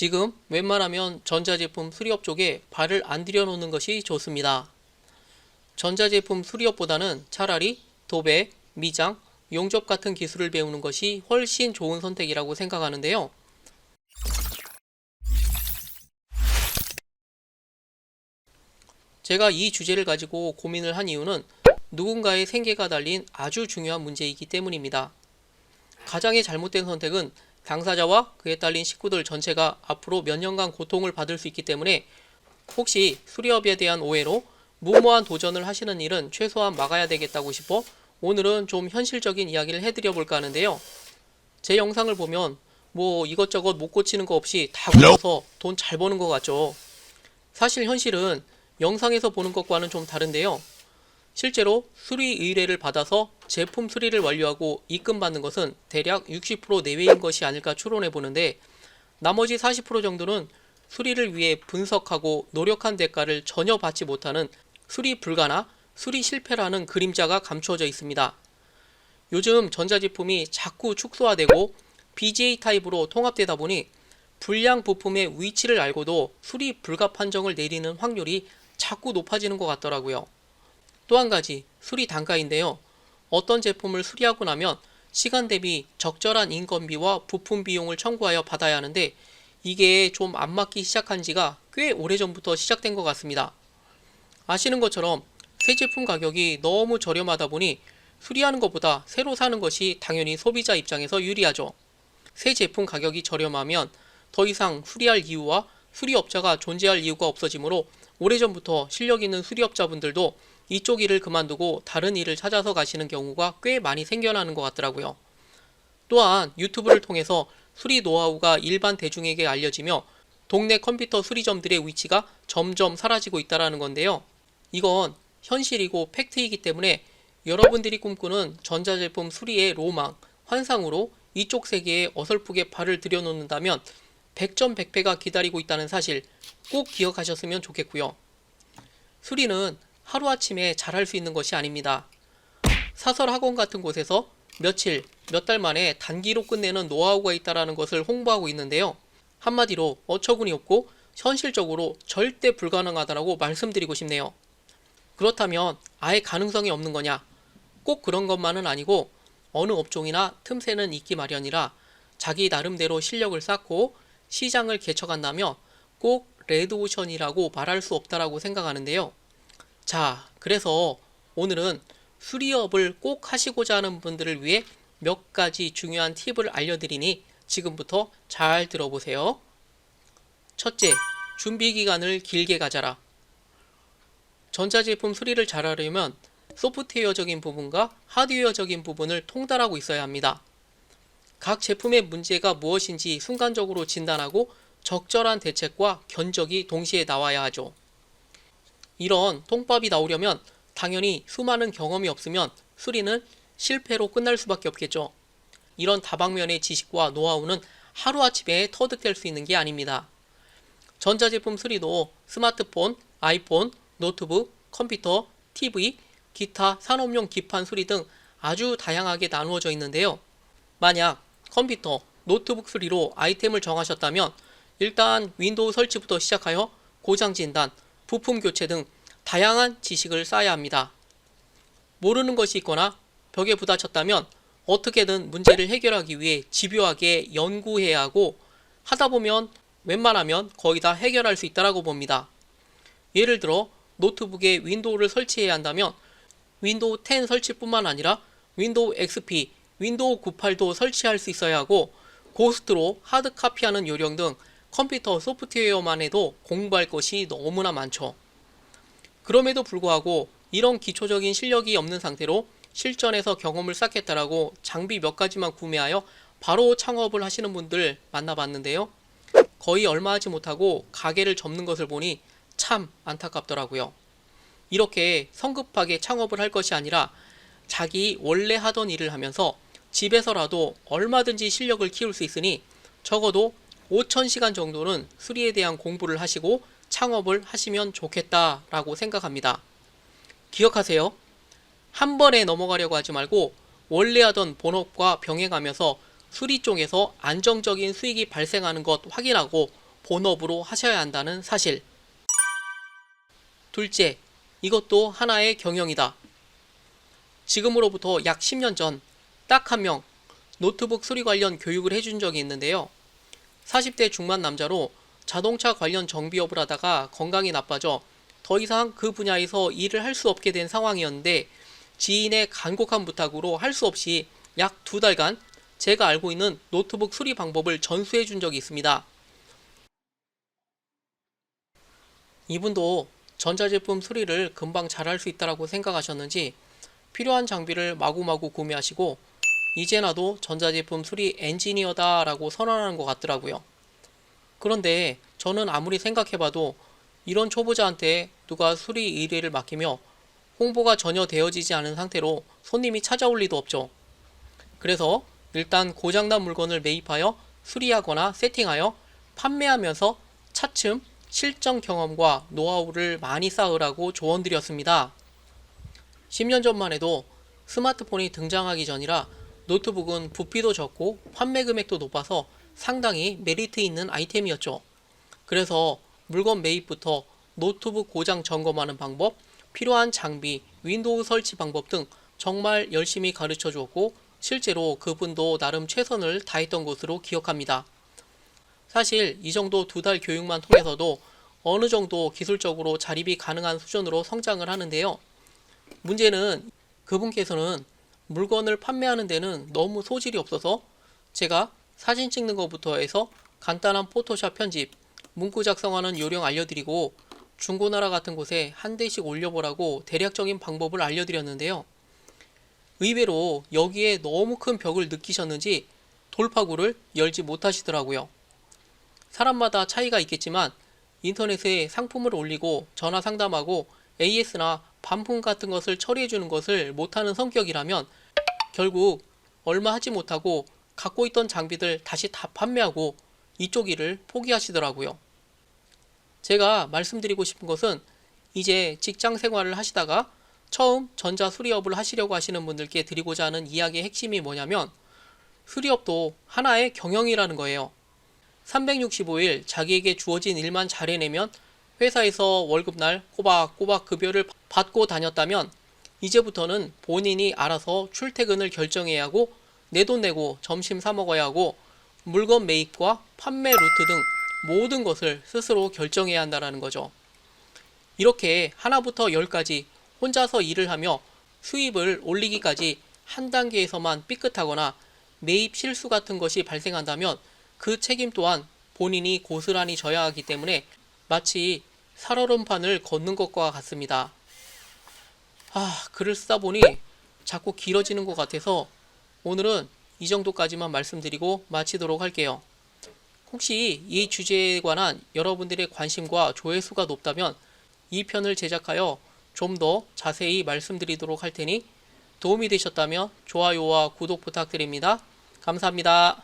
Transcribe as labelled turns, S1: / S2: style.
S1: 지금 웬만하면 전자제품 수리업 쪽에 발을 안 들여놓는 것이 좋습니다. 전자제품 수리업보다는 차라리 도배, 미장, 용접 같은 기술을 배우는 것이 훨씬 좋은 선택이라고 생각하는데요. 제가 이 주제를 가지고 고민을 한 이유는 누군가의 생계가 달린 아주 중요한 문제이기 때문입니다. 가장의 잘못된 선택은 당사자와 그에 딸린 식구들 전체가 앞으로 몇 년간 고통을 받을 수 있기 때문에 혹시 수리업에 대한 오해로 무모한 도전을 하시는 일은 최소한 막아야 되겠다고 싶어 오늘은 좀 현실적인 이야기를 해드려 볼까 하는데요. 제 영상을 보면 뭐 이것저것 못 고치는 거 없이 다 고쳐서 돈 잘 버는 것 같죠. 사실 현실은 영상에서 보는 것과는 좀 다른데요. 실제로 수리 의뢰를 받아서 제품 수리를 완료하고 입금받는 것은 대략 60% 내외인 것이 아닐까 추론해 보는데, 나머지 40% 정도는 수리를 위해 분석하고 노력한 대가를 전혀 받지 못하는 수리 불가나 수리 실패라는 그림자가 감추어져 있습니다. 요즘 전자제품이 자꾸 축소화되고 BGA 타입으로 통합되다 보니 불량 부품의 위치를 알고도 수리 불가 판정을 내리는 확률이 자꾸 높아지는 것 같더라고요. 또 한 가지 수리 단가인데요. 어떤 제품을 수리하고 나면 시간 대비 적절한 인건비와 부품 비용을 청구하여 받아야 하는데, 이게 좀 안 맞기 시작한 지가 꽤 오래전부터 시작된 것 같습니다. 아시는 것처럼 새 제품 가격이 너무 저렴하다 보니 수리하는 것보다 새로 사는 것이 당연히 소비자 입장에서 유리하죠. 새 제품 가격이 저렴하면 더 이상 수리할 이유와 수리업자가 존재할 이유가 없어지므로 오래전부터 실력 있는 수리업자분들도 이쪽 일을 그만두고 다른 일을 찾아서 가시는 경우가 꽤 많이 생겨나는 것 같더라고요. 또한 유튜브를 통해서 수리 노하우가 일반 대중에게 알려지며 동네 컴퓨터 수리점들의 위치가 점점 사라지고 있다는 건데요. 이건 현실이고 팩트이기 때문에 여러분들이 꿈꾸는 전자제품 수리의 로망, 환상으로 이쪽 세계에 어설프게 발을 들여놓는다면 100점 100패가 기다리고 있다는 사실 꼭 기억하셨으면 좋겠고요. 수리는 하루아침에 잘할 수 있는 것이 아닙니다. 사설 학원 같은 곳에서 며칠, 몇 달 만에 단기로 끝내는 노하우가 있다는 것을 홍보하고 있는데요. 한마디로 어처구니 없고 현실적으로 절대 불가능하다고 말씀드리고 싶네요. 그렇다면 아예 가능성이 없는 거냐? 꼭 그런 것만은 아니고 어느 업종이나 틈새는 있기 마련이라 자기 나름대로 실력을 쌓고 시장을 개척한다면 꼭 레드오션이라고 말할 수 없다라고 생각하는데요. 자, 그래서 오늘은 수리업을 꼭 하시고자 하는 분들을 위해 몇 가지 중요한 팁을 알려드리니 지금부터 잘 들어보세요. 첫째, 준비 기간을 길게 가져라. 전자제품 수리를 잘하려면 소프트웨어적인 부분과 하드웨어적인 부분을 통달하고 있어야 합니다. 각 제품의 문제가 무엇인지 순간적으로 진단하고 적절한 대책과 견적이 동시에 나와야 하죠. 이런 통밥이 나오려면 당연히 수많은 경험이 없으면 수리는 실패로 끝날 수밖에 없겠죠. 이런 다방면의 지식과 노하우는 하루아침에 터득될 수 있는 게 아닙니다. 전자제품 수리도 스마트폰, 아이폰, 노트북, 컴퓨터, TV, 기타 산업용 기판 수리 등 아주 다양하게 나누어져 있는데요. 만약 컴퓨터, 노트북 수리로 아이템을 정하셨다면 일단 윈도우 설치부터 시작하여 고장 진단, 부품 교체 등 다양한 지식을 쌓아야 합니다. 모르는 것이 있거나 벽에 부딪혔다면 어떻게든 문제를 해결하기 위해 집요하게 연구해야 하고, 하다 보면 웬만하면 거의 다 해결할 수 있다고 봅니다. 예를 들어 노트북에 윈도우를 설치해야 한다면 윈도우 10 설치뿐만 아니라 윈도우 XP, 윈도우 98도 설치할 수 있어야 하고, 고스트로 하드 카피하는 요령 등 컴퓨터 소프트웨어만 해도 공부할 것이 너무나 많죠. 그럼에도 불구하고 이런 기초적인 실력이 없는 상태로 실전에서 경험을 쌓겠다라고 장비 몇 가지만 구매하여 바로 창업을 하시는 분들 만나봤는데요. 거의 얼마 하지 못하고 가게를 접는 것을 보니 참 안타깝더라고요. 이렇게 성급하게 창업을 할 것이 아니라 자기 원래 하던 일을 하면서 집에서라도 얼마든지 실력을 키울 수 있으니 적어도 5,000시간 정도는 수리에 대한 공부를 하시고 창업을 하시면 좋겠다라고 생각합니다. 기억하세요. 한 번에 넘어가려고 하지 말고 원래 하던 본업과 병행하면서 수리 쪽에서 안정적인 수익이 발생하는 것 확인하고 본업으로 하셔야 한다는 사실. 둘째, 이것도 하나의 경영이다. 지금으로부터 약 10년 전 딱 한 명 노트북 수리 관련 교육을 해준 적이 있는데요. 40대 중반 남자로 자동차 관련 정비업을 하다가 건강이 나빠져 더 이상 그 분야에서 일을 할 수 없게 된 상황이었는데 지인의 간곡한 부탁으로 할 수 없이 약 2달간 제가 알고 있는 노트북 수리 방법을 전수해 준 적이 있습니다. 이분도 전자제품 수리를 금방 잘할 수 있다고 생각하셨는지 필요한 장비를 마구마구 구매하시고 이제 나도 전자제품 수리 엔지니어다 라고 선언하는 것 같더라고요. 그런데 저는 아무리 생각해봐도 이런 초보자한테 누가 수리 의뢰를 맡기며 홍보가 전혀 되어지지 않은 상태로 손님이 찾아올 리도 없죠. 그래서 일단 고장난 물건을 매입하여 수리하거나 세팅하여 판매하면서 차츰 실전 경험과 노하우를 많이 쌓으라고 조언드렸습니다. 10년 전만 해도 스마트폰이 등장하기 전이라 노트북은 부피도 적고 판매 금액도 높아서 상당히 메리트 있는 아이템이었죠. 그래서 물건 매입부터 노트북 고장 점검하는 방법, 필요한 장비, 윈도우 설치 방법 등 정말 열심히 가르쳐 주었고 실제로 그분도 나름 최선을 다했던 것으로 기억합니다. 사실 이 정도 2달 교육만 통해서도 어느 정도 기술적으로 자립이 가능한 수준으로 성장을 하는데요. 문제는 그분께서는 물건을 판매하는 데는 너무 소질이 없어서 제가 사진 찍는 것부터 해서 간단한 포토샵 편집, 문구 작성하는 요령 알려드리고 중고나라 같은 곳에 한 대씩 올려보라고 대략적인 방법을 알려드렸는데요. 의외로 여기에 너무 큰 벽을 느끼셨는지 돌파구를 열지 못하시더라고요. 사람마다 차이가 있겠지만 인터넷에 상품을 올리고 전화 상담하고 AS나 반품 같은 것을 처리해주는 것을 못하는 성격이라면 결국 얼마 하지 못하고 갖고 있던 장비들 다시 다 판매하고 이쪽 일을 포기하시더라고요. 제가 말씀드리고 싶은 것은 이제 직장 생활을 하시다가 처음 전자 수리업을 하시려고 하시는 분들께 드리고자 하는 이야기의 핵심이 뭐냐면 수리업도 하나의 경영이라는 거예요. 365일 자기에게 주어진 일만 잘해내면 회사에서 월급날 꼬박꼬박 급여를 받고 다녔다면 이제부터는 본인이 알아서 출퇴근을 결정해야 하고 내 돈 내고 점심 사 먹어야 하고 물건 매입과 판매 루트 등 모든 것을 스스로 결정해야 한다는 거죠. 이렇게 하나부터 10까지 혼자서 일을 하며 수입을 올리기까지 한 단계에서만 삐끗하거나 매입 실수 같은 것이 발생한다면 그 책임 또한 본인이 고스란히 져야 하기 때문에 마치 살얼음판을 걷는 것과 같습니다. 글을 쓰다 보니 자꾸 길어지는 것 같아서 오늘은 이 정도까지만 말씀드리고 마치도록 할게요. 혹시 이 주제에 관한 여러분들의 관심과 조회수가 높다면 이 편을 제작하여 좀 더 자세히 말씀드리도록 할 테니 도움이 되셨다면 좋아요와 구독 부탁드립니다. 감사합니다.